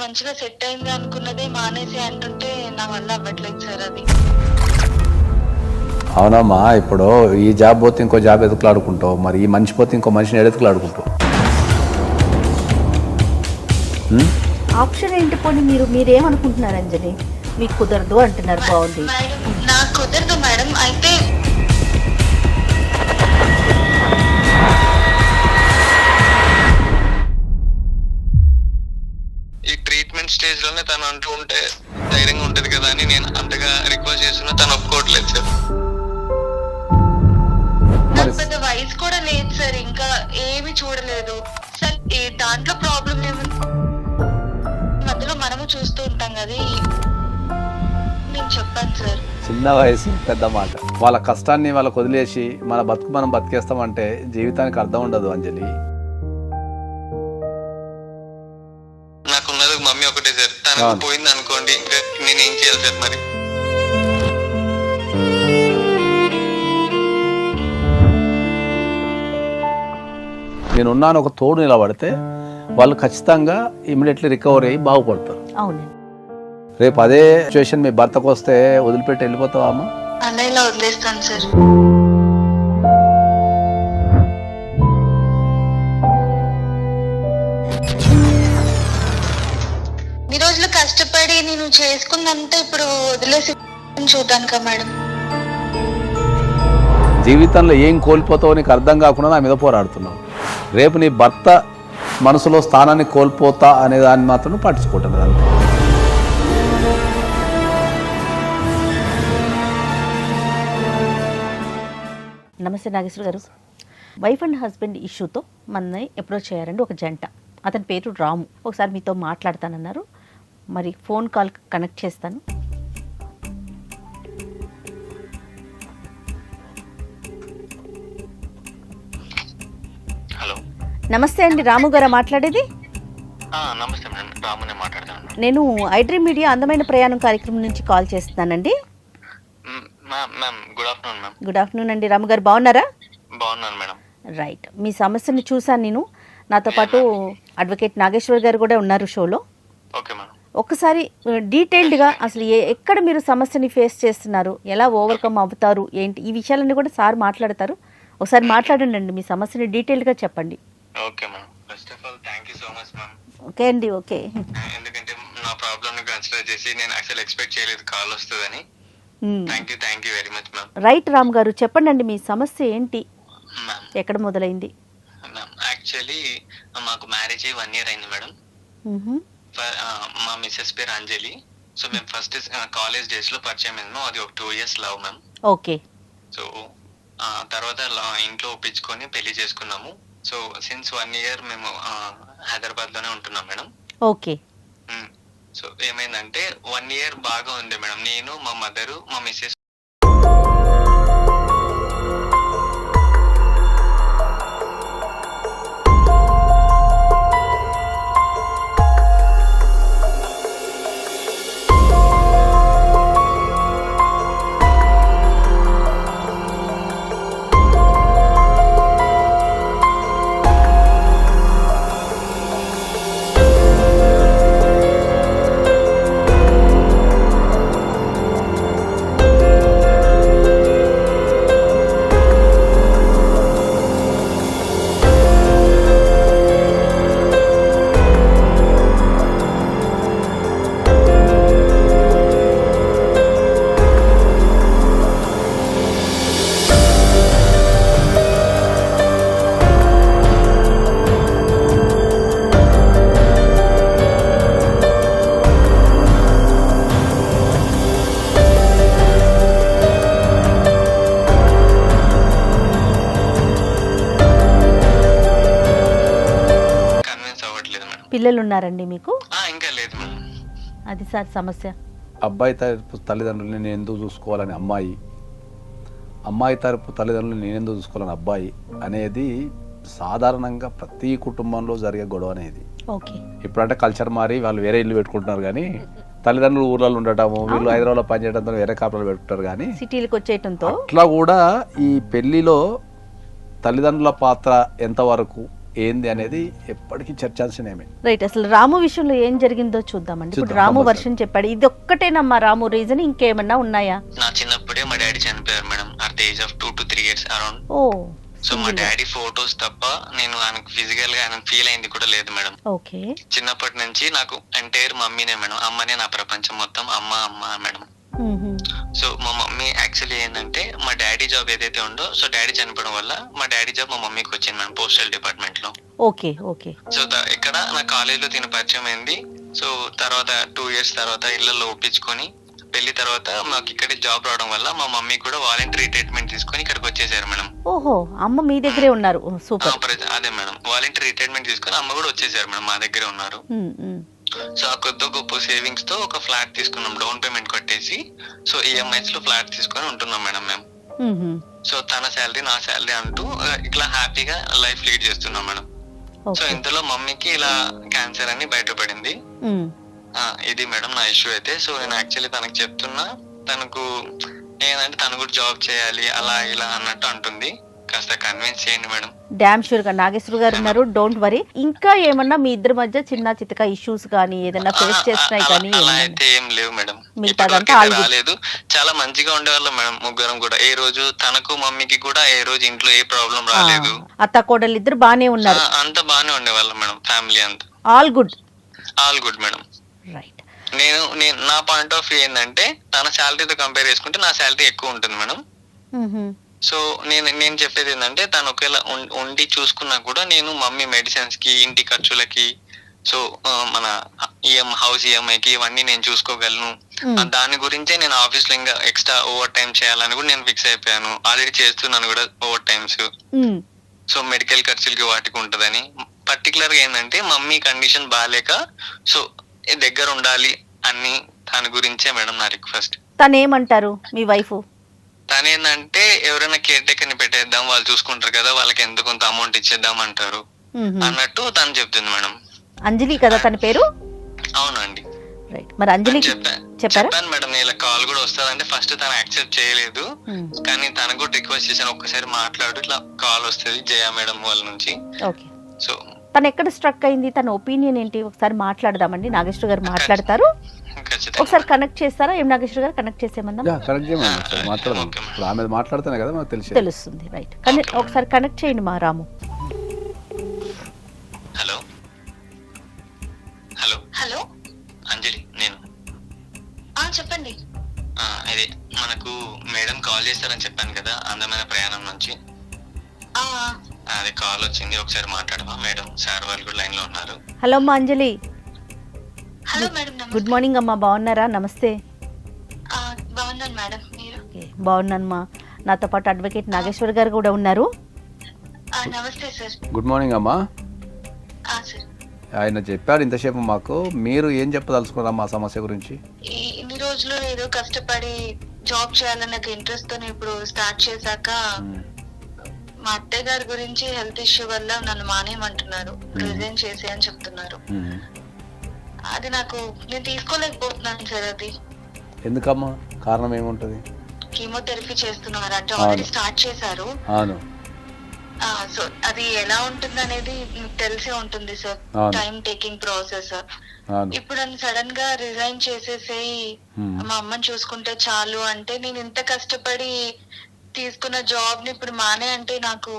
మంచిగా సెట్ అయింది అనుకున్నదే మానేసి అంటుంటే నా వల్ల అవ్వట్లేదు సార్ అది. అవునమ్మా, ఇప్పుడు ఈ జాబ్ పోతే ఇంకో జాబ్ ఎదుకులాడుకుంటావు, మరి ఈ మనిషి పోతే ఇంకో మనిషిని ఎదుకులాడుకుంటావు. ఆప్షన్ ఏంటి? పోనీ మీరేమనుకుంటున్నారు అంజలి? మీకు కుదరదు అంటున్నారు. బాగుంది. మేడం నాకు కుదరదు మేడం. అయితే ఈ ట్రీట్మెంట్ స్టేజ్ లోనే తను అంటూ ఉంటే ధైర్యంగా ఉంటది కదా అని నేను అంతగా రిక్వెస్ట్ చేస్తున్నా, తను ఒప్పుకోవట్లేదు సార్. నాకు పెద్ద వయసు కూడా లేదు సార్, ఇంకా ఏమి చూడలేదు సార్. దాంట్లో ప్రాబ్లం ఏముంది? మధ్యలో మనము చూస్తూ ఉంటాం కదా. నేను చెప్పాను సార్. చిన్న వయసు పెద్ద మాట. వాళ్ళ కష్టాన్ని వాళ్ళకు వదిలేసి మన బతుకు మనం బతికేస్తామంటే జీవితానికి అర్థం ఉండదు అంజలి. నాకున్నది మమ్మీ ఒకటే సార్, తనకు పోయింది అనుకోండి ఇంకా నేను ఏం చేయాలి సార్? మరి నేనున్నాను ఒక తోడు నిలబడితే వాళ్ళు ఖచ్చితంగా ఇమీడియట్లీ రికవరీ అయ్యి బాగుపడతారు. అవును. రేపు అదే సిచ్యువేషన్ మీ భర్తకు వస్తే వదిలిపెట్టి వెళ్ళిపోతావా అమ్మా? అలా ఇలా వదిలేస్తాను సార్. ఈ రోజులు కష్టపడి నేను చేసుకుందంతా ఇప్పుడు వదిలేసి చూద్దానుకా మేడం. జీవితంలో ఏం కోల్పోతావో నీకు అర్థం కాకుండా నా మీద పోరాడుతున్నావు. రేపు నీ భర్త మనసులో స్థానాన్ని కోల్పోతా అనే దాన్ని మాత్రం పట్టించుకుంటున్నారు అంతే. నమస్తే నాగేశ్వర గారు. వైఫ్ అండ్ హస్బెండ్ ఇష్యూతో మనని అప్రోచ్ అయ్యారండి ఒక జంట. అతని పేరు రాము. ఒకసారి మీతో మాట్లాడతానన్నారు. మరి ఫోన్ కాల్ కనెక్ట్ చేస్తాను. హలో, నమస్తే అండి. రాము గారా మాట్లాడేది? నమస్తే మేడం, రామునే మాట్లాడతాను. నేను ఐడ్రీమ్ మీడియా అందమైన ప్రయాణం కార్యక్రమం నుంచి కాల్ చేస్తున్నానండి. Ma'am good afternoon ma'am. Good afternoon అండి. రాము గారు బాగున్నారా? బాగున్నాను మేడం. రైట్. మీ సమస్యని చూశాను నేను. నాతో పాటు అడ్వకేట్ నాగేశ్వర్ గారు కూడా ఉన్నారు షోలో. Okay madam. ఒక్కసారి డీటెయిల్డ్గా అసలు ఎక్కడ మీరు సమస్యని ఫేస్ చేస్తున్నారు, ఎలా ఓవర్కమ్ అవుతారు, ఏంటి ఈ విషయాలన్నీ కూడా సార్ మాట్లాడతారు. ఒకసారి మాట్లాడండి, మీ సమస్యని డీటెయిల్డ్గా చెప్పండి. Okay madam. First of all thank you so much ma'am. Okay అండి. ఓకే. ఎందుకంటే నా ప్రాబ్లమ్ ని కన్సిడర్ చేసి నేను యాక్చువల్ ఎక్స్పెక్ట్ చేయలేదు కాల్ వస్తుందని. Thank you very much ma'am. Right Ram గారు, చెప్పండి మీ సమస్య ఏంటి, మ్యామ్ ఎక్కడ మొదలైంది? మ్యామ్ యాక్చువల్లీ మాకు మ్యారేజ్ అయ్యి 1 year అయింది మేడం. మా మిస్సెస్ పేరు అంజలి. సో మేము ఫస్ట్ కాలేజ్ డేస్ లో పరిచయం అయింది. అది ఒక 2 years love ma'am. Okay. So తర్వాత ఇంట్లో ఒప్పించుకొని పెళ్లి చేసుకున్నాము. సో సిన్స్ 1 year మేము హైదరాబాద్ లోనే ఉంటున్నాం మేడం. ఓకే. సో ఏమైందంటే 1 year బాగా ఉంది మేడం. నేను, మా మదరు, మా మిస్సెస్ పిల్లలు ఉన్నారండి మీకు? ఇంకా లేదు మేడం. అది సార్ సమస్య. అబ్బాయి తరపు తల్లిదండ్రులని నేను ఎందుకు చూసుకోవాలని అమ్మాయి, అమ్మాయి తరపు తల్లిదండ్రులను నేను ఎందుకు చూసుకోవాలని అబ్బాయి అనేది సాధారణంగా ప్రతి కుటుంబంలో జరిగే గొడవ అనేది. ఓకే. ఇప్పుడంటే కల్చర్ మారి వాళ్ళు వేరే ఇల్లు పెట్టుకుంటున్నారు, కానీ తల్లిదండ్రులు ఊర్లలో ఉండటము, వీళ్ళు హైదరాబాద్లో పనిచేయడంతో వేరే కాపురాలు పెట్టుకుంటారు. కానీ సిటీలకు వచ్చేయటంతో అట్లా కూడా ఈ పెళ్లిలో తల్లిదండ్రుల పాత్ర ఎంతవరకు, ఏంది అనేది ఎప్పటికీ చర్చాల్సినమే. రైట్. అసలు రాము విషయంలో ఏం జరిగిందో చూద్దామండి. ఇప్పుడు చూద్దాం, రాము కంపల్సరీ. వర్షన్ చెప్పాడు, ఇది ఒక్కటేనమ్మా రాము రీజన్, ఇంకేమన్నా ఉన్నాయా? నా చిన్నప్పుడే మా డాడీ చనిపోయారు madam, at the age of 2 to 3 years around. Oh so మా డాడీ ఫోటోస్ తప్ప నేను ఆయనకు ఫిజికల్ గా ఆయన ఫీల్ అయింది కూడా లేదు మేడం. ఓకే. చిన్నప్పటి నుంచి నాకు ఎంటైర్ మమ్మీనే మేడం, అమ్మనే నా ప్రపంచం మొత్తం, అమ్మ అమ్మ మేడం. సో మా మమ్మీ యాక్చువల్లీ ఏంటంటే మా డాడీ జాబ్ ఏదైతే ఉందో, సో డాడీ చనిపోవడం వల్ల మా డాడీ జాబ్ మా మమ్మీకి వచ్చింది మేడం, పోస్టల్ డిపార్ట్మెంట్ లో. Okay okay. సో ఇక్కడ నా కాలేజ్ లో తిన పరిచయం అయింది. సో తర్వాత 2 years తర్వాత ఇళ్లలో ఒప్పించుకొని పెళ్లి తర్వాత మాకు ఇక్కడ జాబ్ రావడం వల్ల మా మమ్మీ కూడా వాలంటరీ ట్రీట్మెంట్ తీసుకొని ఇక్కడికి వచ్చేసారు మేడం. ఓహో, అమ్మ మీ దగ్గరే ఉన్నారు. సూపర్. అదే మేడం, వాలంటరీ ట్రీట్మెంట్ తీసుకొని అమ్మ కూడా వచ్చేసారు మేడం, మా దగ్గరే ఉన్నారు. సో ఆ కొద్ది గొప్ప సేవింగ్స్ తో ఒక ఫ్లాట్ తీసుకున్నాం, డౌన్ పేమెంట్ కట్టేసి. సో ఈఎంఐస్ లో ఫ్లాట్ తీసుకొని ఉంటున్నాం మేడం మేము. సో తన శాలరీ నా శాలరీ అంటూ ఇట్లా హ్యాపీగా లైఫ్ లీడ్ చేస్తున్నాం మేడం. సో ఇంతలో మమ్మీకి ఇలా క్యాన్సర్ అని బయటపడింది. ఇది మేడం నా ఇష్యూ అయితే. సో నేను యాక్చువల్లీ తనకు చెప్తున్నా, తనకు ఏంటంటే తను కూడా జాబ్ చేయాలి అలా ఇలా అన్నట్టు అంటుంది, కాస్త కన్విన్స్ చేయండి మేడం. డామ్ షూర్ గా నాగేశ్వర గారు ఉన్నారు, డోంట్ వరీ. ఇంకా ఏమన్నా మీ ఇద్దరి మధ్య చిన్న చితక ఇష్యూస్ కానీ ఏదైనా ఫేస్ చేస్తున్నాయి కానీ? అలా అయితే ఏం లేవు మేడం, మిగతాదంతా రాలేదు. చాలా మంచిగా ఉండేవాళ్ళం మేడం ముగ్గురం కూడా. ఏ రోజు తనకు మమ్మీకి కూడా ఏ రోజు ఇంట్లో ఏ ప్రాబ్లం రాలేదు. అత్త కోడలు ఇద్దరు బానే ఉన్నారు, అంతా బానే ఉండేవాళ్ళం మేడం, ఫ్యామిలీ అంతా all good. All good madam. Right. నేను నా పాయింట్ ఆఫ్ వ్యూ ఏంటంటే తన శాలరీతో కంపేర్ చేసుకుంటే నా శాలరీ ఎక్కువ ఉంటుంది మేడం. సో నేను చెప్పేది ఏంటంటే తను ఒకవేళ ఉండి చూసుకున్నా కూడా నేను మమ్మీ మెడిసిన్స్ కి, ఇంటి ఖర్చులకి, సో మన హౌస్ ఈఎంఐకి ఇవన్నీ నేను చూసుకోగలను. దాని గురించే నేను ఆఫీస్ లో ఇంకా ఎక్స్ట్రా ఓవర్ టైం చేయాలని కూడా నేను ఫిక్స్ అయిపోయాను. ఆల్రెడీ చేస్తున్నాను కూడా ఓవర్ టైమ్స్. సో మెడికల్ ఖర్చులకి వాటికి ఉంటదని. పర్టికులర్ గా ఏంటంటే మమ్మీ కండిషన్ బాగాలేక సో దగ్గర ఉండాలి అని దాని గురించే మేడం నా రిక్వెస్ట్. తను ఏమంటారు మీ వైఫ్? తనేందంటే ఎవరైనా కేర్ టేకర్ ని పెట్టేద్దాం, వాళ్ళు చూసుకుంటారు కదా, వాళ్ళకి ఎంత కొంత అమౌంట్ ఇచ్చేద్దాం అంటారు అన్నట్టు తను చెప్తుంది మేడం. అంజలి కదా తన పేరు? అవునండి. రైట్. మరి అంజలి చెప్పాను మేడం, ఇలా కాల్ కూడా వస్తుందంటే ఫస్ట్ తను యాక్సెప్ట్ చేయలేదు, కానీ తనకు కూడా రిక్వెస్ట్ చేశాను ఒక్కసారి మాట్లాడు, ఇట్లా కాల్ వస్తుంది జయ మేడం వాళ్ళ నుంచి. ఓకే. సో తను ఎక్కడ స్ట్రక్ అయింది, తన ఒపీనియన్ ఏంటి ఒకసారి మాట్లాడదామండి. నాగేశ్వర గారు మాట్లాడతారు, ఒకసారి కనెక్ట్ చేస్తారా? ఏం నాగేశ్వర గారు కనెక్ట్ చేసేమన్నా? కనెక్ట్ చేయమని మాట్లాడదాం. ఇప్పుడు ఆమె మాట్లాడుతున్నా కదా మాకు తెలుస్తుంది. రైట్. కానీ ఒకసారి కనెక్ట్ చేయండి మా రాము. హలో హలో హలో అంజలి, నేను చెప్పండి. ఇది మనకు మేడం కాల్ చేస్తారని చెప్పాను కదా, అందమైన ప్రయాణం నుంచి. అదే కాల్ వచ్చింది, ఒకసారి మాట్లాడమా మేడం? సార్ వాళ్ళు కూడా లైన్ లో ఉన్నారు. హలో అమ్మా Anjali. Hello madam. Good morning అమ్మా, బాగున్నారా? నమస్తే. బాగున్నాను మేడం, మీరు? బాగున్నానమ్మా. నాతో పాటు అడ్వకేట్ నాగేశ్వర్ గారు కూడా ఉన్నారు. నమస్తే సార్. గుడ్ మార్నింగ్ అమ్మా. సార్ ఆయన చెప్పారు ఇంతసేపు మాకు, మీరు ఏం చెప్పదలుచుకున్నారా మా సమస్య గురించి? ఇన్ని రోజులు ఏదో కష్టపడి జాబ్ చేయాలన్న ఇంట్రెస్ట్ తో ఇప్పుడు స్టార్ట్ చేశాక మా అత్తయ్య గారి గురించి హెల్త్ ఇష్యూ వల్ల నన్ను మానేయమంటున్నారు, రిజైన్ చేసి అని చెప్తున్నారు. అది నాకు నేను తీసుకోలేకపోతున్నాను సార్. అది ఎందుకమ్మా? కారణం ఏముంటది? కీమోథెరపీ చేస్తున్నారు అంటే ఆల్రెడీ స్టార్ట్ చేశారు. అవును. సో అది ఎలా ఉంటుంది అనేది మీకు తెలిసే ఉంటుంది సార్, టైం టేకింగ్ ప్రాసెస్. ఇప్పుడు నన్ను సడన్ గా రిజైన్ చేసేసి మా అమ్మని చూసుకుంటే చాలు అంటే, నేను ఇంత కష్టపడి తీసుకున్న జాబ్ ని ఇప్పుడు మానే అంటే నాకు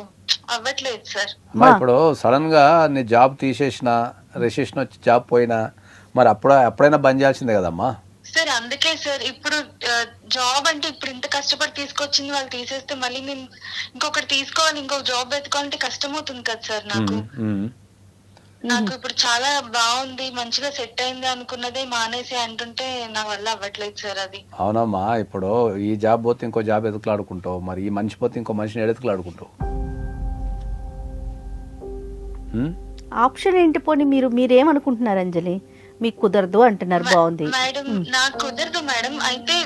అవ్వట్లేదు సార్. ఇప్పుడు సడన్ గా నీ జాబ్ తీసేసిన, రెసిషన్ వచ్చి జాబ్ పోయినా మరి అప్పుడైనా బంద్ చేయాల్సిందే కదమ్మా సార్. అందుకే సార్ ఇప్పుడు జాబ్ అంటే ఇప్పుడు ఇంత కష్టపడి తీసుకొచ్చింది వాళ్ళు తీసేస్తే మళ్ళీ నేను ఇంకొకటి తీసుకోవాలి, ఇంకొక జాబ్ వెతుకోవాలంటే కష్టం అవుతుంది కదా సార్. నాకు ఇప్పుడు చాలా బాగుంది, మంచిగా సెట్ అయింది అనుకున్నదే మానేసి అంటుంటే నా వల్ల అవ్వట్లేదు సార్ అది. అవునమ్మా, ఇప్పుడు ఈ జాబ్ పోతే ఇంకో జాబ్ ఎదుకులాడుకుంటావు, మరి ఈ మనిషి పోతే ఇంకో మనిషిని ఎదుకులాడుకుంటావు. ఆప్షన్ ఏంటి? పోనీ మీరేమనుకుంటున్నారు అంజలి? మీకు కుదరదు అంటున్నారు, బాగుంది మేడం. నాకు కుదరదు మేడం. అయితే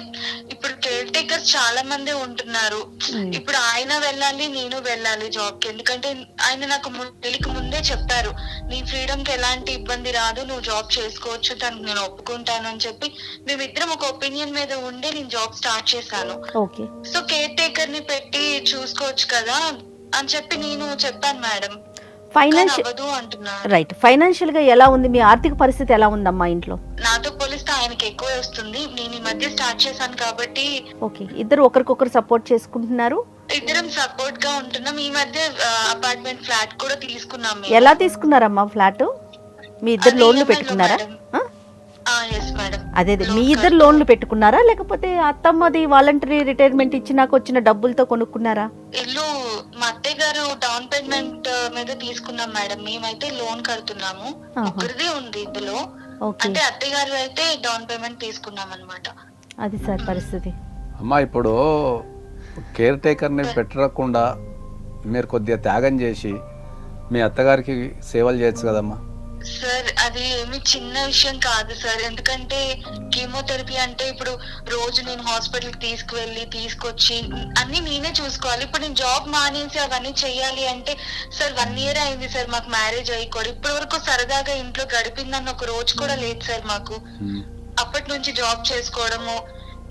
ఇప్పుడు కేర్ టేకర్స్ చాలా మంది ఉంటున్నారు. ఇప్పుడు ఆయన వెళ్ళాలి, నేను వెళ్ళాలి జాబ్ కి. ఎందుకంటే ఆయన నాకు పెళ్లికి ముందే చెప్పారు, నీ ఫ్రీడమ్ కి ఎలాంటి ఇబ్బంది రాదు, నువ్వు జాబ్ చేసుకోవచ్చు, దానికి నేను ఒప్పుకుంటాను అని చెప్పి మేమిద్దరం ఒక ఒపీనియన్ మీద ఉండి నేను జాబ్ స్టార్ట్ చేశాను. సో కేర్ టేకర్ ని పెట్టి చూసుకోవచ్చు కదా అని చెప్పి నేను చెప్పాను మేడం. ఫైనాన్షియల్ అవ్వదు అంటున్నారు. రైట్, ఫైనాన్షియల్ గా ఎలా ఉంది మీ ఆర్థిక పరిస్థితి, ఎలా ఉందమ్మా ఇంట్లో? నాతో పోలిస్తే ఆయనకి ఎక్కువ వస్తుంది. నేను ఈ మధ్య స్టార్ట్ చేశాను కాబట్టి ఓకే, ఇద్దరు ఒకరికొకరు సపోర్ట్ చేసుకుంటున్నారు. ఇద్దరం సపోర్ట్ గా ఉంటున్నాం. ఈ మధ్య అపార్ట్మెంట్ ఫ్లాట్ కూడా తీసుకున్నాం మేము. ఎలా తీసుకున్నారమ్మా ఫ్లాట్? మీ ఇద్దరు లోన్లు పెట్టుకున్నారా? Yes madam. అదే మీ ఇద్దరు లోన్లు పెట్టుకున్నారా, లేకపోతే అత్తమ్మది వాలంటరీ రిటైర్మెంట్ ఇచ్చి నాకు వచ్చిన డబ్బులతో కొనుక్కున్నారా? ఇల్లు మా అత్తయ్య గారు డౌన్ పేమెంట్ మీద తీసుకున్నాం మేడం. మేమైతే లోన్ కడుతున్నాము. ముగ్గురిది ఉంది ఇందులో. అంటే అత్తయ్య గారు అయితే డౌన్ పేమెంట్ తీసుకున్నాం అన్నమాట. అది సార్ పరిస్థితి. అమ్మా ఇప్పుడు కేర్ టేకర్ని పెట్టకుండా మీరు కొద్దిగా త్యాగం చేసి మీ అత్తగారికి సేవలు చేయొచ్చు కదమ్మా. సార్ అది ఏమి చిన్న విషయం కాదు సార్. ఎందుకంటే కీమోథెరపీ అంటే ఇప్పుడు రోజు నేను హాస్పిటల్ తీసుకువెళ్ళి తీసుకొచ్చి అన్ని నేనే చూసుకోవాలి. ఇప్పుడు నేను జాబ్ మానేసి అవన్నీ చెయ్యాలి అంటే సార్ 1 year అయింది సార్ మాకు మ్యారేజ్ అయ్యి కూడా. ఇప్పటి వరకు సరదాగా ఇంట్లో గడిపిందన్న ఒక రోజు కూడా లేదు సార్ మాకు. అప్పటి నుంచి జాబ్ చేసుకోవడము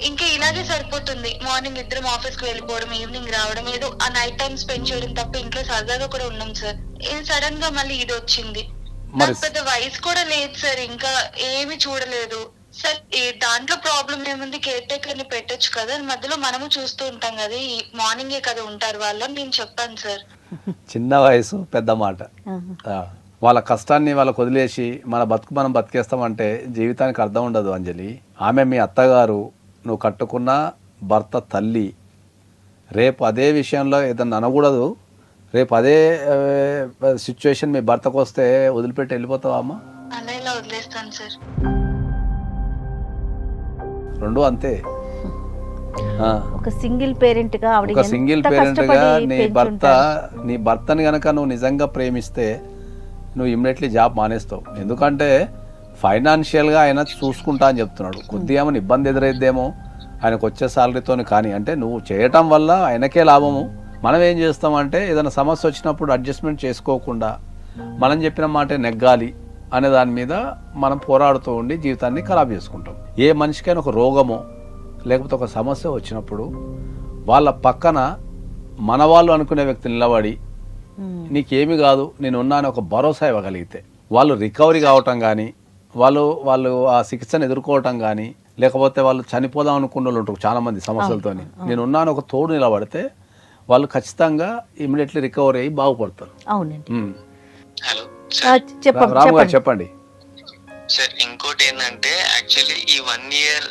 ఇంకా ఇలాగే సరిపోతుంది. మార్నింగ్ ఇద్దరం ఆఫీస్ కి వెళ్ళిపోవడం, ఈవినింగ్ రావడం, ఏదో ఆ నైట్ టైం స్పెండ్ చేయడం తప్ప ఇంట్లో సరదాగా కూడా ఉన్నాం సార్. సడన్ గా మళ్ళీ ఇది వచ్చింది. నాకు పెద్ద వయసు కూడా లేదు సార్, ఇంకా ఏమి చూడలేదు సార్. దాంట్లో ప్రాబ్లం ఏముంది, కేర్ టేకర్ ని పెట్టొచ్చు కదా, మధ్యలో మనము చూస్తూ ఉంటాం కదా, మార్నింగే కదా ఉంటారు వాళ్ళు, నేను చెప్పాను సార్. చిన్న వయసు పెద్ద మాట. వాళ్ళ కష్టాన్ని వాళ్ళకు వదిలేసి మన బతుకు మనం బతికేస్తామంటే జీవితానికి అర్థం ఉండదు అంజలి. ఆమె మీ అత్తగారు, నువ్వు కట్టుకున్న భర్త తల్లి. రేపు అదే విషయంలో ఏదన్నా అనకూడదు, రేపు అదే సిచ్యువేషన్ మీ భర్తకు వస్తే వదిలిపెట్టి వెళ్ళిపోతావా అమ్మా? అలా ఇలా వదిలేస్తాను సార్. రెండు అంతే. ఒక సింగిల్ పేరెంట్ గా ఆవిడ ఒక సింగిల్ పేరెంట్ గా నీ భర్తని గనక నువ్వు నిజంగా ప్రేమిస్తే నువ్వు ఇమ్మీడియట్లీ జాబ్ మానేస్తావు. ఎందుకంటే ఫైనాన్షియల్గా ఆయన చూసుకుంటా అని చెప్తున్నాడు. కొద్దిగా ఏమైనా ఇబ్బంది ఎదురైద్దేమో ఆయనకు వచ్చే సాలరీతో, కానీ అంటే నువ్వు చేయటం వల్ల ఆయనకే లాభము. మనం ఏం చేస్తామంటే ఏదైనా సమస్య వచ్చినప్పుడు అడ్జస్ట్మెంట్ చేసుకోకుండా మనం చెప్పిన మాటే నెగ్గాలి అనే దాని మీద మనం పోరాడుతూ ఉండి జీవితాన్ని ఖరాబ్ చేసుకుంటాం. ఏ మనిషికైనా ఒక రోగమో లేకపోతే ఒక సమస్య వచ్చినప్పుడు వాళ్ళ పక్కన మన వాళ్ళు అనుకునే వ్యక్తి నిలబడి నీకేమి కాదు నేను ఉన్నాను ఒక భరోసా ఇవ్వగలిగితే వాళ్ళు రికవరీ కావటం కానీ వాళ్ళు ఆ చికిత్సను ఎదుర్కోవటం కానీ లేకపోతే వాళ్ళు చనిపోదాం అనుకున్న వాళ్ళు ఉంటారు చాలా మంది సమస్యలతోని. నేను ఉన్నాను ఒక తోడు నిలబడితే వాళ్ళు ఖచ్చితంగా ఇమీడియట్లీ రికవరీ అయ్యి బాగుపడతారు. అవునండి. హలో రాము గారు చెప్పండి సార్. ఇంకోటి ఏంటంటే యాక్చువల్లీ ఈ 1 year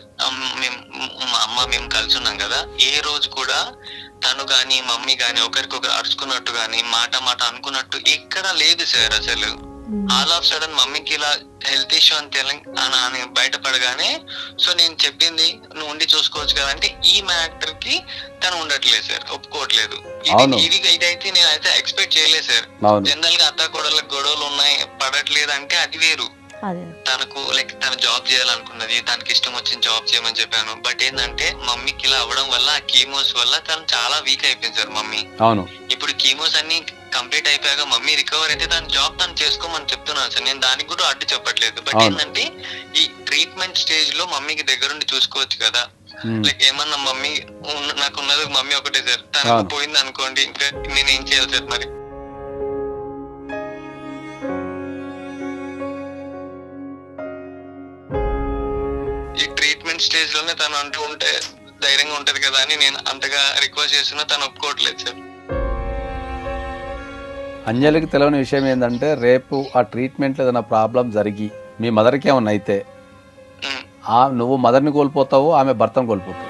మా అమ్మ మేము కలిసి ఉన్నాం కదా, ఏ రోజు కూడా తను గాని మమ్మీ గాని ఒకరికొకరు అరుచుకున్నట్టు గాని మాట అనుకున్నట్టు ఎక్కడ లేదు సార్ అసలు. ఆల్ ఆఫ్ సడన్ మమ్మీకి ఇలా హెల్త్ ఇష్యూ అని బయటపడగానే సో నేను చెప్పింది నువ్వు ఉండి చూసుకోవచ్చు కదా అంటే ఈ మ్యాటర్ కి తను ఉండట్లేదు సార్, ఒప్పుకోవట్లేదు. ఇదైతే నేనైతే ఎక్స్పెక్ట్ చేయలేదు సార్. జనరల్ గా అత్త కోడళ్ళకి గొడవలు ఉన్నాయి పడట్లేదు అంటే అది వేరు. తనకు లైక్ తను జాబ్ చేయాలనుకున్నది, తనకి ఇష్టం వచ్చిన జాబ్ చేయమని చెప్పాను. బట్ ఏంటంటే మమ్మీకి ఇలా అవ్వడం వల్ల ఆ కీమోస్ వల్ల తను చాలా వీక్ అయిపోయింది సార్ మమ్మీ. అవును. ఇప్పుడు కీమోస్ అన్ని కంప్లీట్ అయిపోయాక మమ్మీ రికవర్ అయితే తన జాబ్ తను చేసుకోమని చెప్తున్నాను సార్. నేను దానికి కూడా అడ్డు చెప్పట్లేదు. బట్ ఏంటంటే ఈ ట్రీట్మెంట్ స్టేజ్ లో మమ్మీకి దగ్గరుండి చూసుకోవచ్చు కదా. లైక్ ఏమన్నా మమ్మీ నాకున్నది మమ్మీ ఒకటే సార్, తనకు పోయింది అనుకోండి ఇంకా నేనేం చేయాలి సార్ మరి? ఈ ట్రీట్మెంట్ స్టేజ్ లోనే తను అంటూ ఉంటే ధైర్యంగా ఉంటది కదా అని నేను అంతగా రిక్వెస్ట్ చేస్తున్నా, తను ఒప్పుకోవట్లేదు సార్. అంజలికి తెలియని విషయం ఏంటంటే రేపు ఆ ట్రీట్మెంట్లో ఏదైనా ప్రాబ్లం జరిగి మీ మదర్కి ఏమన్నా అయితే నువ్వు మదర్ని కోల్పోతావు, ఆమె భర్తను కోల్పోతావు.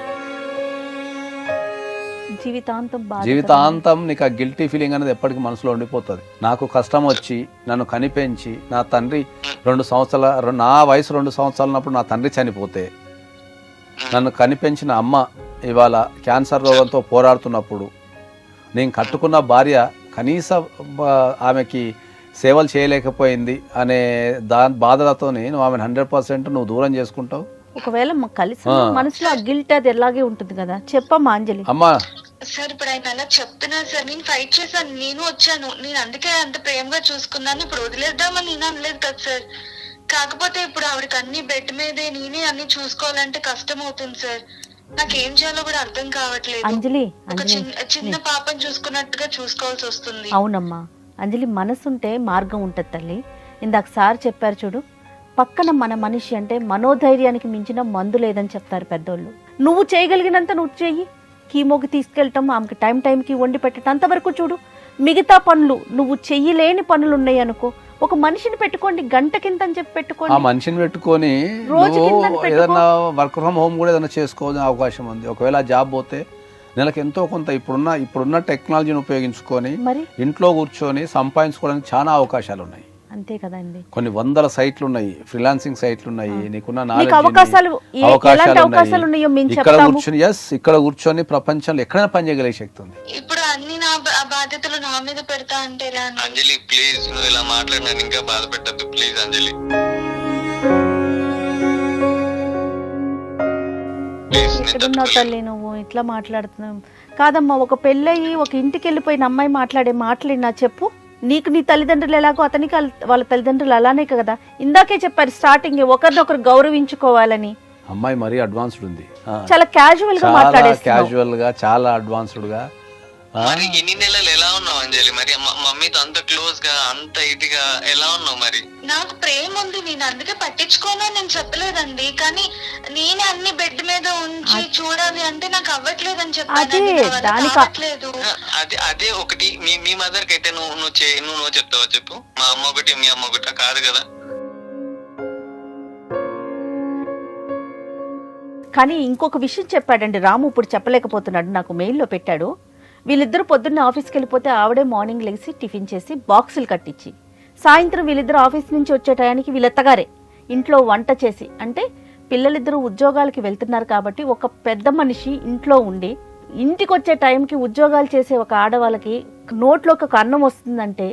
జీవితాంతం నీకు ఆ గిల్టీ ఫీలింగ్ అనేది ఎప్పటికీ మనసులో ఉండిపోతుంది. నాకు కష్టం వచ్చి నన్ను కనిపెంచి నా తండ్రి నా వయసు 2 సంవత్సరాలన్నప్పుడు నా తండ్రి చనిపోతే నన్ను కనిపెంచిన అమ్మ ఇవాళ క్యాన్సర్ రోగంతో పోరాడుతున్నప్పుడు నేను కట్టుకున్న భార్య కనీసం ఆమెకి సేవలు చేయలేకపోయింది అనే బాధలతో నువ్వు ఆమెను 100% నువ్వు దూరం చేసుకుంటావు. ఒకవేళ కలిసి మనసులో గిల్ట్ అది ఎలాగే ఉంటుంది కదా. చెప్పమ్మా అంజలి. అమ్మా సార్ ఇప్పుడు ఆయన అలా చెప్తున్నారు సార్, నేను ఫైట్ చేశాను, నేను వచ్చాను, నేను అందుకే అంత ప్రేమగా చూసుకున్నాను. ఇప్పుడు వదిలేద్దామని నేను అనలేదు కదా సార్. కాకపోతే ఇప్పుడు ఆవిడకి అన్ని బెడ్ మీదే నేనే అన్ని చూసుకోవాలంటే కష్టం అవుతుంది సార్. నాకేం చేయాలో కూడా అర్థం కావట్లేదు. అంజలి ఒక చిన్న పాపని చూసుకున్నట్టుగా చూసుకోవాల్సి వస్తుంది. అవునమ్మా, అంజలి, మనసుంటే మార్గం ఉంటుంది తల్లి. ఇందాక సార్ చెప్పారు చూడు, పక్కన మన మనిషి అంటే మనోధైర్యానికి మించిన మందు లేదని చెప్తారు పెద్దోళ్ళు. నువ్వు చేయగలిగినంత నువ్వు చెయ్యి. కీమోకి తీసుకెళ్ళటం, ఆమెకి టైంకి వండి పెట్టడం అంతవరకు చూడు. మిగతా పనులు, నువ్వు చెయ్యలేని పనులు ఉన్నాయి అనుకో, ఒక మనిషిని పెట్టుకోండి, గంట కింద అని చెప్పి పెట్టుకోండి. ఆ మనిషిని పెట్టుకొని రోజు కింద నువ్వు ఏదన్నా వర్క్ ఫ్రమ్ హోమ్ కూడా ఏదైనా చేసుకోవాల్సిన అవకాశం ఉంది. ఒకవేళ ఆ జాబ్ పోతే నెలకు ఎంతో కొంత ఇప్పుడున్న టెక్నాలజీని ఉపయోగించుకొని మరి ఇంట్లో కూర్చొని సంపాదించుకోవడానికి చాలా అవకాశాలు ఉన్నాయి. అంతే కదండి. కొన్ని వందల సైట్లు ఉన్నాయి, ఫ్రీలాన్సింగ్ సైట్లు ఉన్నాయి, నీకున్న మీకు అవకాశాలు ఎలాంటి అవకాశాలు ఉన్నాయో మేము ఇక్కడ చెప్తాము. కూర్చొని ఇక్కడ కూర్చొని ప్రపంచంలో ఎక్కడైనా పని చేయగలిగే శక్తి ఉంది. ఇప్పుడు అన్ని నా బాధ్యతలు నా మీద పెడతా అంటే ఎలా అండి? అంజలి ప్లీజ్, నువ్వు ఇలా మాట్లాడినా ఇంకా బాధ పెట్టద్దు ప్లీజ్ అంజలి. ప్లీజ్ ఎక్కడున్నావు తల్లి నువ్వు ఇట్లా మాట్లాడుతున్నావు? కాదమ్మా, ఒక పెళ్ళయి ఒక ఇంటికి వెళ్ళిపోయిన అమ్మాయి మాట్లాడే మాటలు నా చెప్పు. నీకు నీ తల్లిదండ్రులు ఎలాగో అతనికి వాళ్ళ తల్లిదండ్రులు అలానే కదా. ఇందాకే చెప్పారు స్టార్టింగ్, ఒకరినొకరు గౌరవించుకోవాలని. అమ్మాయి మరీ అడ్వాన్స్డ్ ఉంది, చాలా క్యాజువల్ గా మాట్లాడేస్తున్నావు. క్యాజువల్ గా, చాలా అడ్వాన్స్డ్ గా. మరి ఇన్ని నెలలు ఎలా ఉన్నావు అంజలి? మరి మమ్మీతో అంత క్లోజ్ గా, అంత ఇదిగా ఎలా ఉన్నావు? మరి నాకు ప్రేమ ఉంది, నేను అందుకే పట్టించుకోను నేను చెప్పలేదండి. కానీ నేనే అన్ని బెడ్ మీద ఉంచి చూడాలి అంటే నాకు అవ్వట్లేదని చెప్పలేదు. అదే ఒకటి మీ మదర్ కి అయితే నువ్వు చెప్తావా చెప్పు? మా అమ్మ ఒకటి మీ అమ్మ ఒకటి కాదు కదా. కానీ ఇంకొక విషయం చెప్పాడండి రాము, ఇప్పుడు చెప్పలేకపోతున్నాడు, నాకు మెయిల్లో పెట్టాడు. వీళ్ళిద్దరు పొద్దున్న ఆఫీస్కి వెళ్ళిపోతే ఆవిడే మార్నింగ్ లేచి టిఫిన్ చేసి బాక్సులు కట్టించి, సాయంత్రం వీళ్ళిద్దరు ఆఫీస్ నుంచి వచ్చే టయానికి వీళ్ళెత్తగారే ఇంట్లో వంట చేసి, అంటే పిల్లలిద్దరూ ఉద్యోగాలకి వెళ్తున్నారు కాబట్టి ఒక పెద్ద మనిషి ఇంట్లో ఉండి ఇంటికి వచ్చే టైంకి ఉద్యోగాలు చేసే ఒక ఆడవాళ్ళకి నోట్లోకి ఒక అన్నం వస్తుందంటే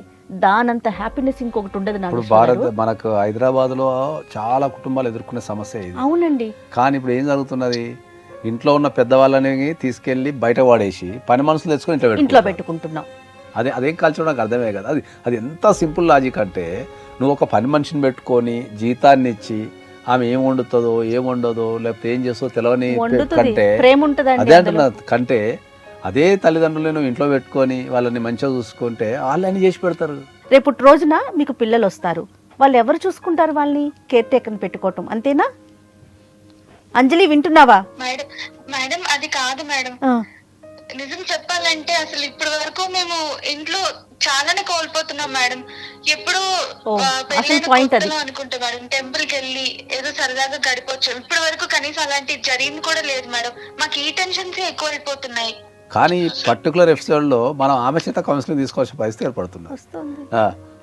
దానంత హ్యాపీనెస్ ఇంకొకటి ఉండదు. నాకు మనకు హైదరాబాద్ లో చాలా కుటుంబాలు ఎదుర్కొనే సమస్య ఇది. అవునండి. కానీ ఇప్పుడు ఏం జరుగుతున్నది, ఇంట్లో ఉన్న పెద్దవాళ్ళని తీసుకెళ్లి బయట వాడేసి పని మనుషులు తెచ్చుకొని ఇంట్లో పెట్టుకుంటున్నాం. అదేం కల్చర్ నాకు అర్థమే కదా. అది ఎంత సింపుల్ లాజిక్ అంటే, నువ్వు ఒక పని మనిషిని పెట్టుకొని జీతాన్ని ఇచ్చి ఆమె ఏం వండుతుందో ఏం వండదో లేకపోతే ఏం చేస్తుందో తెలియని కంటే, అదే అంటున్నా, కంటే అదే తల్లిదండ్రులు నువ్వు ఇంట్లో పెట్టుకొని వాళ్ళని మంచిగా చూసుకుంటే వాళ్ళు అన్ని చేసి పెడతారు. రేపు రోజున మీకు పిల్లలు వస్తారు, వాళ్ళు ఎవరు చూసుకుంటారు? వాళ్ళని కేర్ టేకర్ పెట్టుకోవటం అంతేనా? అంజలి వింటున్నావా? మేడం అది కాదు మేడం, నిజం చెప్పాలంటే అసలు ఇప్పటి వరకు మేము ఇంట్లో చాలానే కోల్పోతున్నాం మేడం. ఎప్పుడు అనుకుంటే మేడం టెంపుల్ కి వెళ్ళి ఏదో సరదాగా గడిపొచ్చు, ఇప్పటి వరకు కనీసం అలాంటి జరిగింది కూడా లేదు మేడం. మాకు ఈ టెన్షన్స్ ఎక్కువ అయిపోతున్నాయి. కానీ పర్టికులర్ ఎపిసోడ్ లో మనం ఆమె చేత కౌన్సిలింగ్ తీసుకోవాల్సిన పరిస్థితి ఏర్పడుతుంది.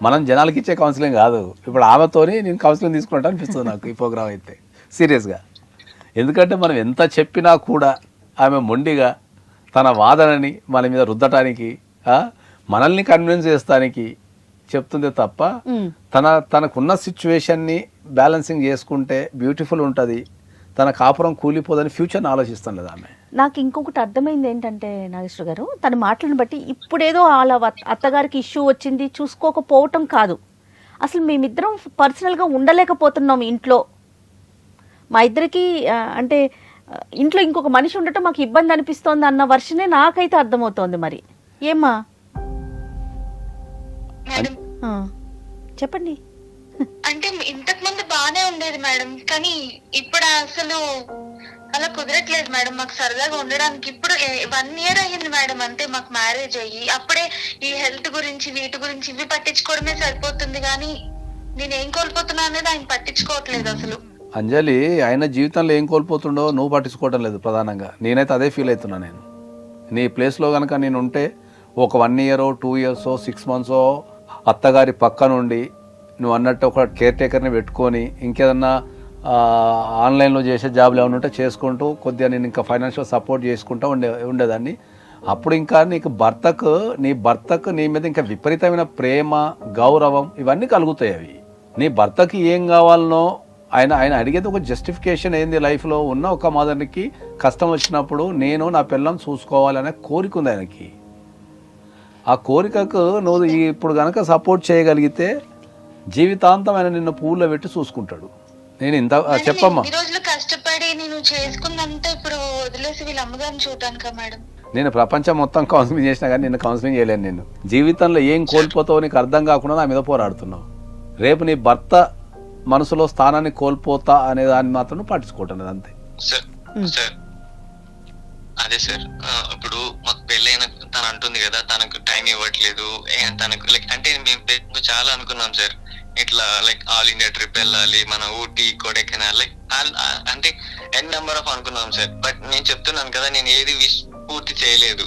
మనం జనాలకి ఇచ్చే కౌన్సిలింగ్ కాదు, ఇప్పుడు ఆమెతోని నేను కౌన్సిలింగ్ తీసుకున్నట్టు అనిపిస్తుంది నాకు ఈ ప్రోగ్రామ్ అయితే సీరియస్గా. ఎందుకంటే మనం ఎంత చెప్పినా కూడా ఆమె మొండిగా తన వాదనని మన మీద రుద్దటానికి, మనల్ని కన్విన్స్ చేస్తానికి చెప్తుంది తప్ప తనకున్న సిచ్యువేషన్ని బ్యాలెన్సింగ్ చేసుకుంటే బ్యూటిఫుల్ ఉంటుంది, తన కాపురం కూలిపోదని ఫ్యూచర్ని ఆలోచిస్తాం లేదా ఆమె. నాకు ఇంకొకటి అర్థమైంది ఏంటంటే నాగేశ్వర గారు, తన మాటలను బట్టి ఇప్పుడేదో వాళ్ళ అత్తగారికి ఇష్యూ వచ్చింది చూసుకోకపోవటం కాదు, అసలు మేమిద్దరం పర్సనల్గా ఉండలేకపోతున్నాం ఇంట్లో, మా ఇద్దరికి అంటే ఇంట్లో ఇంకొక మనిషి ఉండటం మాకు ఇబ్బంది అనిపిస్తోంది అన్న వర్షనే నాకైతే అర్థమవుతోంది. మరి ఏమ్మా చెప్పండి. అంటే ఇంతకు ముందు బానే ఉండేది మేడం, కానీ ఇప్పుడు అసలు అలా కుదరట్లేదు మేడం మాకు సరదాగా ఉండడానికి. ఇప్పుడు 1 year అయ్యింది మేడం అంతే మాకు మ్యారేజ్ అయ్యి. అప్పుడే ఈ హెల్త్ గురించి వీటి గురించి ఇవి పట్టించుకోవడమే సరిపోతుంది, కానీ నేనేం కోల్పోతున్నా అనేది ఆయన పట్టించుకోవట్లేదు అసలు. అంజలి, ఆయన జీవితంలో ఏం కోల్పోతుండో నువ్వు పట్టించుకోవటం లేదు ప్రధానంగా. నేనైతే అదే ఫీల్ అవుతున్నా. నేను నీ ప్లేస్లో కనుక నేను ఉంటే ఒక 1 year 2 years 6 months అత్తగారి పక్క నుండి నువ్వు అన్నట్టు ఒక కేర్ టేకర్ని పెట్టుకొని ఇంకేదన్నా ఆన్లైన్లో చేసే జాబ్లు ఏమైనా ఉంటే చేసుకుంటూ కొద్దిగా నేను ఇంకా ఫైనాన్షియల్ సపోర్ట్ చేసుకుంటూ ఉండేదాన్ని. అప్పుడు ఇంకా నీ భర్తకు నీ మీద ఇంకా విపరీతమైన ప్రేమ, గౌరవం ఇవన్నీ కలుగుతాయి. అవి నీ భర్తకి ఏం కావాలనో ఆయన అడిగేది ఒక జస్టిఫికేషన్ ఏంది, లైఫ్లో ఉన్న ఒక మదర్కి కష్టం వచ్చినప్పుడు నేను నా పిల్లల్ని చూసుకోవాలనే కోరిక ఉంది ఆయనకి. ఆ కోరికకు నువ్వు ఇప్పుడు కనుక సపోర్ట్ చేయగలిగితే జీవితాంతం ఆయన నిన్ను పూల్లో పెట్టి చూసుకుంటాడు. నేను ఇంత చెప్పమ్మా, ఈ రోజులు కష్టపడి నేను చేసుకున్నంత ఇప్పుడు వదిలేసి వీళ్ళ అమ్మగారిని చూడటానికా మేడం? నేను ప్రపంచం మొత్తం కౌన్సిలింగ్ చేసినా కానీ నిన్ను కౌన్సిలింగ్ చేయలేను. నేను జీవితంలో ఏం కోల్పోతావో నీకు అర్థం కాకుండా నా మీద పోరాడుతున్నావు. రేపు నీ భర్త మనసులో స్థానాన్ని కోల్పోతా అనే దాన్ని మాత్రం పట్టించుకుంటున్నది అంతే. సార్ అదే సార్, ఇప్పుడు మాకు పెళ్ళైన తను అంటుంది కదా తనకు టైం ఇవ్వట్లేదు, తనకు లైక్ అంటే మేము చాలా అనుకున్నాం సార్, ఇట్లా లైక్ ఆల్ ఇండియా ట్రిప్ వెళ్ళాలి, మన ఊటీ కొడైకెనాల్ లైక్ అంటే ఎన్ నెంబర్ ఆఫ్ అనుకున్నాం సార్. బట్ నేను చెప్తున్నాను కదా, నేను ఏది పూర్తి చేయలేదు.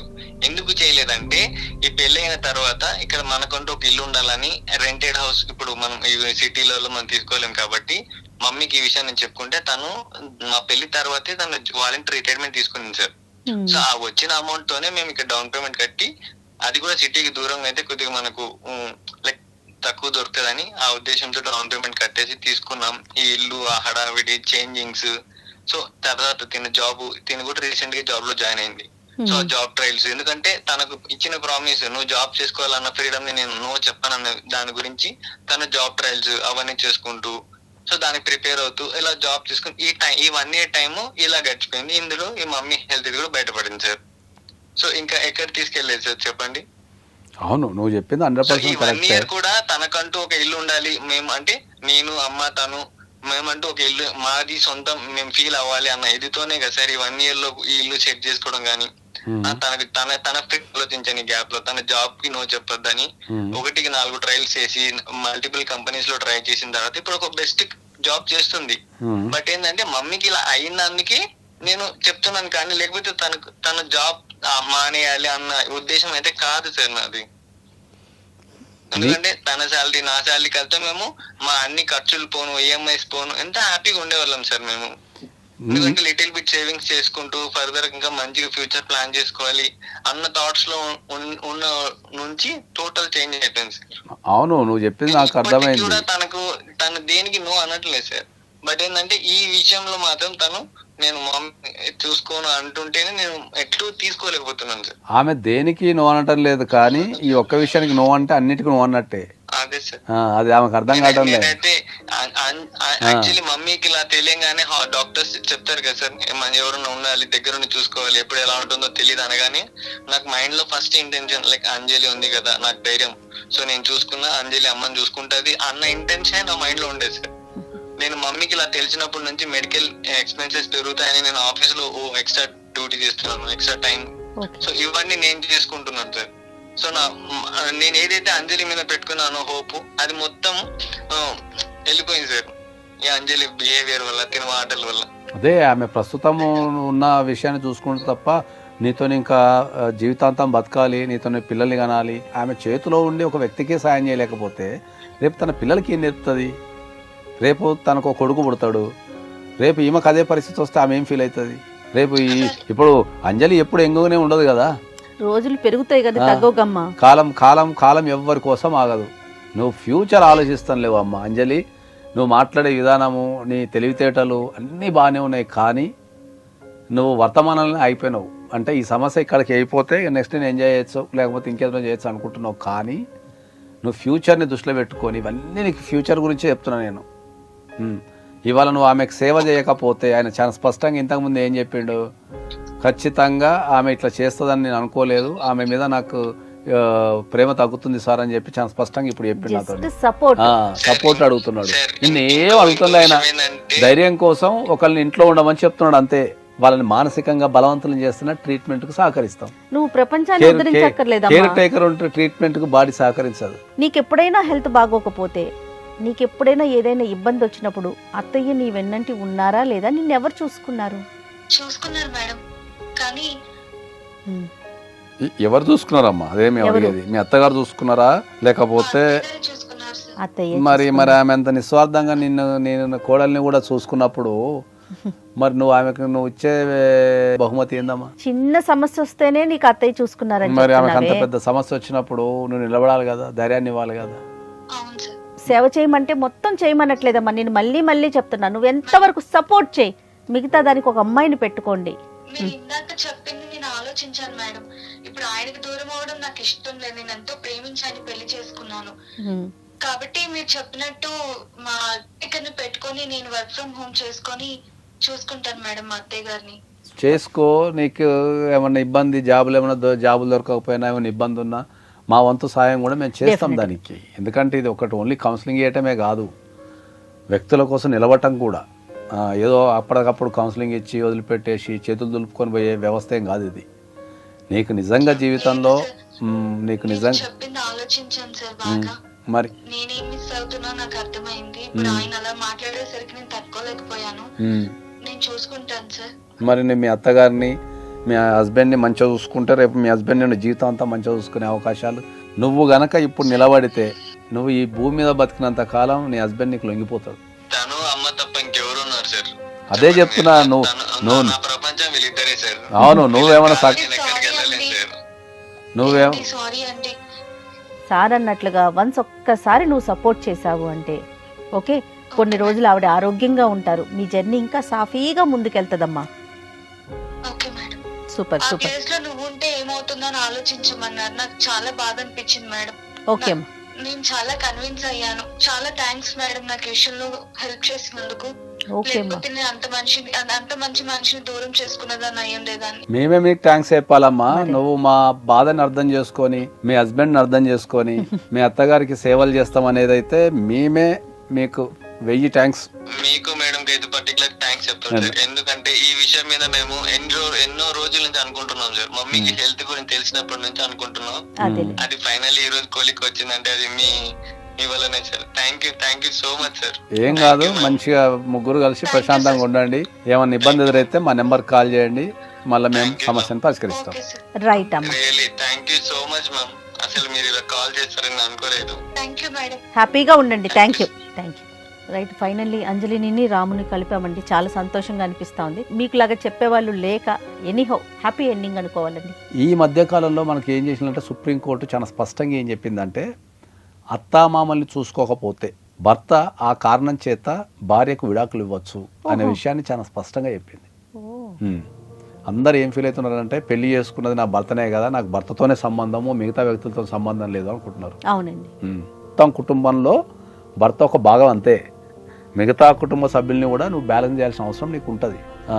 ఎందుకు చేయలేదంటే ఈ పెళ్ళైన తర్వాత ఇక్కడ మనకంటూ ఒక ఇల్లు ఉండాలని రెంటెడ్ హౌస్ ఇప్పుడు మనం ఈ సిటీలలో మనం తీసుకోలేం కాబట్టి మమ్మీకి ఈ విషయం నేను చెప్పుకుంటే తను మా పెళ్లి తర్వాతే తను వాలంటీర్ రిటైర్మెంట్ తీసుకుంది సార్. సో ఆ వచ్చిన అమౌంట్ తోనే మేము ఇక్కడ డౌన్ పేమెంట్ కట్టి, అది కూడా సిటీకి దూరంగా అయితే కొద్దిగా మనకు లైక్ తక్కువ దొరుకుతుందని ఆ ఉద్దేశంతో డౌన్ పేమెంట్ కట్టేసి తీసుకున్నాం. ఈ ఇల్లు, ఆ హడావిడి, చేంజింగ్స్. సో తర్వాత తిన కూడా రీసెంట్ గా జాబ్ లో జాయిన్ అయింది. సో జాబ్ ట్రయల్స్, ఎందుకంటే తనకు ఇచ్చిన ప్రామిస్ నువ్వు జాబ్ చేసుకోవాలన్న ఫ్రీడమ్ ని నేను నో చెప్పానన్న దాని గురించి తన జాబ్ ట్రయల్స్ అవన్నీ చేసుకుంటూ, సో దానికి ప్రిపేర్ అవుతూ ఇలా జాబ్ చేసుకుని ఈ 1 year టైమ్ ఇలా గడిచిపోయింది. ఇందులో ఈ మమ్మీ హెల్త్ ఇది కూడా బయటపడింది సార్. సో ఇంకా ఎక్కడ తీసుకెళ్లేదు సార్ చెప్పండి? అవును, నువ్వు చెప్పింది 100% ఈ 1 year కూడా తనకంటూ ఒక ఇల్లు ఉండాలి, మేము అంటే నేను అమ్మ తను మేమంటూ ఒక ఇల్లు మాది సొంతం మేము ఫీల్ అవ్వాలి అన్న ఇదితోనే కదా సార్ ఈ 1 year లో ఈ ఇల్లు సెట్ చేసుకోవడం. కానీ తనకి తన ఆలోచించని గ్యాప్ లో తన జాబ్ కి నో చెప్పొద్దని 1కి 4 ట్రయల్స్ చేసి మల్టిపుల్ కంపెనీస్ లో ట్రై చేసిన తర్వాత ఇప్పుడు ఒక బెస్ట్ జాబ్ చేస్తుంది. బట్ ఏంటంటే మమ్మీకి ఇలా అయినందుకే నేను చెప్తున్నాను, కానీ లేకపోతే తన జాబ్ మానేయాలి అన్న ఉద్దేశం అయితే కాదు సార్ నాది. ఎందుకంటే తన శాలరీ నా శాలరీ కలితే మేము మా అన్ని ఖర్చులు పోను, ఈఎంఐస్ పోను, ఎంత హ్యాపీగా ఉండేవాళ్ళం సార్ మేము. ఎందుకంటే లిటిల్ బిట్ సేవింగ్స్ చేసుకుంటూ ఫర్దర్ ఇంకా మంచిగా ఫ్యూచర్ ప్లాన్ చేసుకోవాలి అన్న థాట్స్ లో ఉన్న నుంచి టోటల్ చేంజ్ అయిపోయింది సార్. అవును, నువ్వు చెప్పింది నాకు అర్థమైంది. కూడా తను దేనికి నో అనట్లేదు సార్. బట్ ఏంటంటే ఈ విషయంలో మాత్రం నేను చూసుకోను అంటుంటేనే నేను ఎట్లు తీసుకోలేకపోతున్నాను సార్. ఆమె దేనికి నో అనటం లేదు, కానీ ఈ ఒక్క విషయానికి నో అంటే అన్నిటికీ నో అన్నట్టే. అదే సార్, అది ఆమెకు అర్థం కావడం లేదు. నేనైతే యాక్చువల్లీ మమ్మీకి ఇలా తెలియగానే డాక్టర్స్ చెప్తారు కదా సార్, ఎవరైనా ఉండాలి దగ్గరుండి చూసుకోవాలి, ఎప్పుడు ఎలా ఉంటుందో తెలియదు అనగానే నాకు మైండ్ లో ఫస్ట్ ఇంటెన్షన్ లైక్ అంజలి ఉంది కదా నాకు ధైర్యం, సో నేను చూసుకున్నా అంజలి అమ్మని చూసుకుంటది అన్న ఇంటెన్షన్ నా మైండ్ లో ఉండేది సార్. నేను మమ్మీకి ఇలా తెలిసినప్పటి నుంచి మెడికల్ ఎక్స్పెన్సెస్ పెరుగుతాయని నేను ఆఫీస్ లో ఎక్స్ట్రా డ్యూటీ చేస్తున్నాను, ఎక్స్ట్రా టైం, సో ఇవన్నీ నేను చేసుకుంటున్నాను సార్. సో నేను ఏదైతే అంజలి మీద పెట్టుకున్నానో హోప్ అది మొత్తం వెళ్ళిపోయింది సార్ ఈ అంజలి బిహేవియర్ వల్ల, తిన మాటల వల్ల. అదే ఆమె ప్రస్తుతం ఉన్న విషయాన్ని చూసుకుంటే తప్ప నీతో ఇంకా జీవితాంతం బతకాలి, నీతో పిల్లల్ని కనాలి, ఆమె చేతిలో ఉండి ఒక వ్యక్తికే సాయం చేయలేకపోతే రేపు తన పిల్లలకి ఏం నేర్పుతుంది? రేపు తనకు ఒక కొడుకు పుడతాడు, రేపు ఈమెకు అదే పరిస్థితి వస్తే ఆమె ఏం ఫీల్ అవుతుంది? రేపు ఇప్పుడు అంజలి ఎప్పుడు ఎంగుగానే ఉండదు కదా, రోజులు పెరుగుతాయి కదా తగ్గోగమ్మ. కాలం కాలం కాలం ఎవ్వరి కోసం ఆగదు. నువ్వు ఫ్యూచర్ ఆలోచిస్తాను లేవు అమ్మ అంజలి, నువ్వు మాట్లాడే విధానము, నీ తెలివితేటలు అన్నీ బాగానే ఉన్నాయి, కానీ నువ్వు వర్తమానంలో అయిపోయినావు. అంటే ఈ సమస్య ఇక్కడికి అయిపోతే నెక్స్ట్ నేను ఎంజాయ్ చేయొచ్చు, లేకపోతే ఇంకేదో చేయొచ్చు అనుకుంటున్నావు, కానీ నువ్వు ఫ్యూచర్ని దృష్టిలో పెట్టుకొని ఇవన్నీ నీకు ఫ్యూచర్ గురించే చెప్తున్నాను నేను. ఇవాళ నువ్వు ఆమెకు సేవ చేయకపోతే, ఆయన చాలా స్పష్టంగా ఇంతకుముందు ఏం చెప్పిండు, ఖచ్చితంగా ఆమె ఇట్లా చేస్తుందని నేను అనుకోలేదు, ఆమె మీద నాకు ప్రేమ తగ్గుతుంది సార్ అని చెప్పి చాలా స్పష్టంగా ఇప్పుడు చెప్పిండు. నాతో సపోర్ట్ అడుగుతున్నాడు, నిన్ను ఏం అడుగుతుంది ఆయన, ధైర్యం కోసం ఒకళ్ళని ఇంట్లో ఉండమని చెప్తున్నాడు అంతే. వాళ్ళని మానసికంగా బలవంతులను చేస్తున్న ట్రీట్మెంట్ కు సహకరిస్తాం. నువ్వు ప్రపంచాన్ని ఉద్ధరించక్కర్లేదా? కేర్ టేకర్ ఉంటే ట్రీట్మెంట్ కు బాడీ సహకరించదు. నీకు ఎప్పుడైనా హెల్త్ బాగోకపోతే, నీకు ఎప్పుడైనా ఏదైనా ఇబ్బంది వచ్చినప్పుడు అత్తయ్య నీ వెన్నంటి ఉన్నారా లేదా? నిన్ను ఎవరు చూసుకున్నారు? చూసుకున్నారు మేడం, కానీ ఎవరు చూసుకున్నారమ్మా? అదేమి అడిగేది, మీ అత్తగారు చూసుకున్నారా లేకపోతే అత్తయ్య? మరి ఆమె అంత నిస్వార్థంగా నేను కోడల్ని కూడా చూసుకున్నప్పుడు మరి నువ్వు ఇచ్చే బహుమతి ఏందమ్మా? చిన్న సమస్య వస్తేనే నీకు అత్తయ్య చూసుకున్నారని మరి ఆమెకు అంత పెద్ద సమస్య వచ్చినప్పుడు నువ్వు నిలబడాలి కదా, ధైర్యాన్ని ఇవ్వాలి కదా. సేవ చేయమంటే మొత్తం చేయమనట్లేదమ్మా, నేను మళ్ళీ మళ్ళీ చెప్తున్నా, నువ్వు ఎంతవరకు సపోర్ట్ చేయి, మిగతా దానికి ఒక అమ్మాయిని పెట్టుకోండి. మీరు ఇందాక చెప్పింది నేను ఆలోచించాను మేడం. ఇప్పుడు ఆయనకు దూరం అవడం నాకు ఇష్టం లేదు, నేను ఎంతో ప్రేమించాను, పెళ్లి చేసుకున్నాను కాబట్టి మీరు చెప్పినట్టు మా దగ్గరని పెట్టుకొని నేను వర్క్ ఫ్రమ్ హోమ్ చేసుకొని చూసుకుంటాను మేడం మా అత్తయ్య గారిని. చేసుకో, నీకు ఏమన్నా ఇబ్బంది, జాబులు దొరకకపోయినా ఏమైనా ఇబ్బంది ఉన్నా మా వంతు సాయం కూడా మేము చేస్తాం దానికి. ఎందుకంటే ఇది ఒకటి ఓన్లీ కౌన్సిలింగ్ చేయటమే కాదు, వ్యక్తుల కోసం నిలబడటం కూడా. ఏదో అప్పటికప్పుడు కౌన్సిలింగ్ ఇచ్చి వదిలిపెట్టేసి చేతులు దులుపుకొని పోయే వ్యవస్థ ఏం కాదు ఇది. నీకు నిజంగా జీవితంలో నీకు నిజంగా చెప్పింది ఆలోచించాను సార్ బాగా. మరి నేనేం మిస్ అవుతున్నా నాకు అర్థమైంది. ఇప్పుడు ఆయన అలా మాట్లాడేసరికి నేను తట్టుకోలేకపోయాను. నేను చూసుకుంటాను సార్. మరి నేను మీ అత్తగారిని మీ హస్బెండ్ని మంచిగా చూసుకుంటే రేపు మీ హస్బెండ్ నేను జీవితం అంతా మంచిగా చూసుకునే అవకాశాలు. నువ్వు గనక ఇప్పుడు నిలబడితే నువ్వు ఈ భూమి మీద బతికినంత కాలం నీ హస్బెండ్ నీకు లొంగిపోతాడు. తను అమ్మ తప్ప ఇంకెవరు ఉన్నారు సార్? అదే చెప్తున్నా. నువ్వు నా ప్రపంచం వీళ్ళిద్దరే సార్. అవును, నువ్వేమైనా నువ్వేం సారీ అండి. సార్ అన్నట్లుగా వన్స్ ఒక్కసారి నువ్వు సపోర్ట్ చేసావు అంటే ఓకే, కొన్ని రోజులు ఆవిడ ఆరోగ్యంగా ఉంటారు, మీ జర్నీ ఇంకా సాఫీగా ముందుకెళ్తదమ్మా. Okay madam. సూపర్ ఆ సూపర్. ప్లేస్ లో నువ్వు ఉంటే ఏమవుతుందో అని ఆలోచించమన్నారు. నాకు చాలా బాధ అనిపించింది మేడం. ఓకే అమ్మా. నేను చాలా కన్విన్స్ అయ్యాను. చాలా థ్యాంక్స్ మేడం నాకు ఈ విషయంలో హెల్ప్ చేసినందుకు. ఓకే అమ్మా. లేకపోతే నేను అంత మంచి మనిషిని దూరం చేసుకున్నదాన్ని అయ్యం లేదాన్ని. మేమే మీకు థ్యాంక్స్ చెప్పాలమ్మా. నువ్వు మా బాధని అర్థం చేసుకొని మీ హస్బెండ్ని అర్థం చేసుకొని మీ అత్తగారికి సేవలు చేస్తాం అనేది అయితే మేమే మీకు 1000 థ్యాంక్స్. మీకు మేడం కి అయితే పర్టికులర్ థ్యాంక్స్ చెప్తాను సార్. ఎందుకంటే ఈ విషయం మీద మేము ఎన్నో రోజుల నుంచి అనుకుంటున్నాం సార్. మమ్మీకి హెల్త్ గురించి తెలిసినప్పటి నుంచి అనుకుంటున్నాం. అది ఫైనల్లీ ఈ రోజు కోలికి వచ్చిందంటే అది మీ వల్లనే sir. Thank you so much sir. ఏం కాదు, మంచిగా ముగ్గురు కలిసి ప్రశాంతంగా ఉండండి. ఏమన్నా ఇబ్బంది ఎదురైతే మా నెంబర్ కాల్ చేయండి, మళ్ళీ మేము సమస్యను పరిష్కరిస్తాం. రైట్ అమ్మా. Really thank you so much ma'am. అసలు మీరు ఇలా కాల్ చేస్తారని అనుకోలేదు. Thank you madam. హ్యాపీగా ఉండండి. Thank you. రైట్, ఫైనల్లీ అంజలిని రాముని కలిపామండి. చాలా సంతోషంగా అనిపిస్తూ ఉంది. మీకు లాగా చెప్పేవాళ్ళు లేక ఎనీహౌ హ్యాపీ ఎండింగ్ అనుకోవాలండి. ఈ మధ్యకాలంలో మనకి ఏం చేసిందంటే సుప్రీంకోర్టు చాలా స్పష్టంగా ఏం చెప్పిందంటే అత్తామామల్ని చూసుకోకపోతే భర్త ఆ కారణం చేత భార్యకు విడాకులు ఇవ్వచ్చు అనే విషయాన్ని చాలా స్పష్టంగా చెప్పింది. అందరు ఏం ఫీల్ అవుతున్నారంటే పెళ్లి చేసుకున్నది నా భర్తనే కదా, నాకు భర్తతోనే సంబంధము, మిగతా వ్యక్తులతో సంబంధం లేదు అనుకుంటున్నారు. అవునండి. మొత్తం కుటుంబంలో భర్త ఒక భాగం అంతే, మిగతా కుటుంబ సభ్యుల్ని కూడా నువ్వు బ్యాలెన్స్ చేయాల్సిన అవసరం నీకు ఉంటుంది.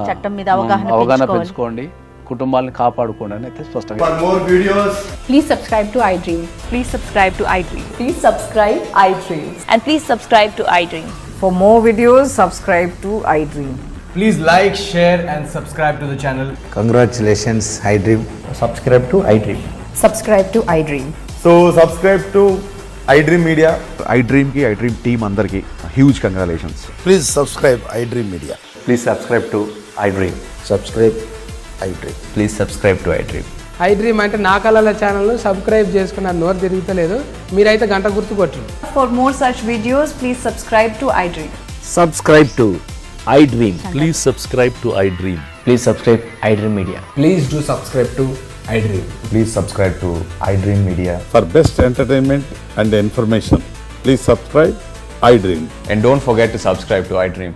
చట్టం మీద అవగాహన పెంచుకోండి, కుటుంబాలను కాపాడుకోండి అని అయితే స్పష్టంగా. For more videos, please subscribe to iDream. Please subscribe to iDream. Please subscribe iDream. And please subscribe to iDream. For more videos, subscribe to iDream. please like, share and subscribe to the channel. Congratulations, iDream. Subscribe to iDream. Subscribe to iDream. So subscribe to iDream Media. iDream team అందరికి huge congratulations. Please subscribe iDream Media. Please subscribe to iDream. Subscribe iDream. Please subscribe to iDream. iDream అంటే నా కళల ఛానల్ను subscribe చేసుకున్న నోరు తిరుగుతలేదు, మీరైతే గంట గుర్తు కొట్టండి. For more such videos, please subscribe to iDream. Subscribe to iDream. Please subscribe to iDream. Please subscribe iDream Media. Please do subscribe to iDream. Please subscribe to iDream Media. For best entertainment and information, please subscribe iDream. And don't forget to subscribe to iDream.